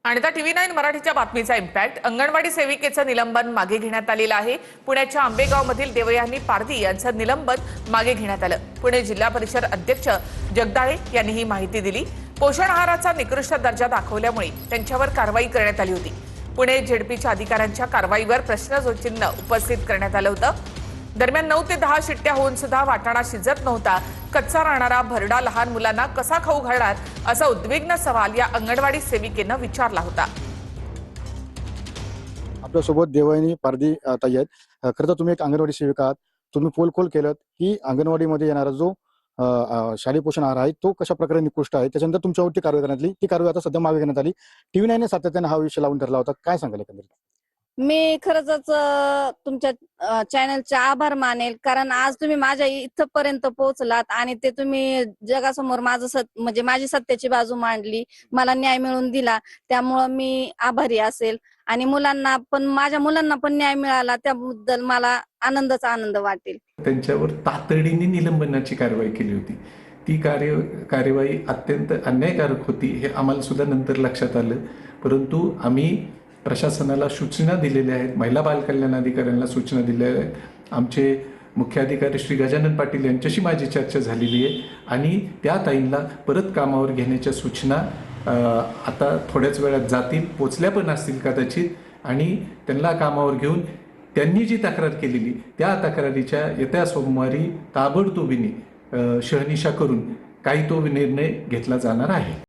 आणि आता TV9 मराठीच्या बातमीचा इम्पॅक्ट. अंगणवाडी सेविकेचं निलंबन मागे घेण्यात आलेलं आहे. पुण्याच्या आंबेगावमधील देवयानी पारधी यांचं निलंबन मागे घेण्यात आलं. पुणे जिल्हा परिषद अध्यक्ष जगदाळे यांनी ही माहिती दिली. पोषण आहाराचा निकृष्ट दर्जा दाखवल्यामुळे त्यांच्यावर कारवाई करण्यात आली होती. पुणे झेडपीच्या अधिकाऱ्यांच्या कारवाईवर प्रश्नचिन्ह उपस्थित करण्यात आलं होतं. दरम्यान 9 ते 10 शिट्ट्या होऊन सुद्धा वाटाणा शिजत नव्हता. कच्चा राहणारा भरडा लहान मुलांना कसा खाऊ घालणार, असा उद्विग्न सवाल या अंगणवाडी सेविकेनं विचारला होता. आपल्यासोबत देवयानी पारधी ताई आहेत. खरं तर तुम्ही एक अंगणवाडी सेविका आहात. तुम्ही पोलखोल केलं की अंगणवाडीमध्ये येणारा जो शालेय पोषण आहार आहे तो कशा प्रकारे निकृष्ट आहे, त्याच्यानंतर तुमच्यावरती कारवाई करण्यात आली. ती कारवाई आता सध्या मागे घेण्यात आली. TV9 ने सातत्याने हा विषय लावून धरला होता. काय सांगाल एकंदरीत? मी खरंच तुमच्या चॅनलचे आभार मानेल, कारण आज तुम्ही माझ्या इथपर्यंत पोहोचलात आणि ते तुम्ही जगासमोर म्हणजे माझी सत्याची बाजू मांडली, मला न्याय मिळवून दिला. त्यामुळं मी आभारी असेल आणि माझ्या मुलांना पण न्याय मिळाला, त्याबद्दल मला आनंद वाटेल. त्यांच्यावर तातडीने निलंबनाची कारवाई केली होती. ती कार्यवाही अत्यंत अन्यायकारक होती हे आम्हाला सुद्धा नंतर लक्षात आलं. परंतु आम्ही प्रशासनाला सूचना दिलेल्या आहेत, महिला बाल कल्याण अधिकाऱ्यांना सूचना दिलेल्या आहेत. आमचे मुख्याधिकारी श्री गजानन पाटील यांच्याशी माझी चर्चा झालेली आहे आणि त्या ताईंना परत कामावर घेण्याच्या सूचना आता थोड्याच वेळात जातील, पोचल्या पण असतील कदाचित, आणि त्यांना कामावर घेऊन त्यांनी जी तक्रार केलेली त्या तक्रारीच्या येत्या सोमवारी ताबडतोबीने शहानिशा करून काही तो निर्णय घेतला जाणार आहे.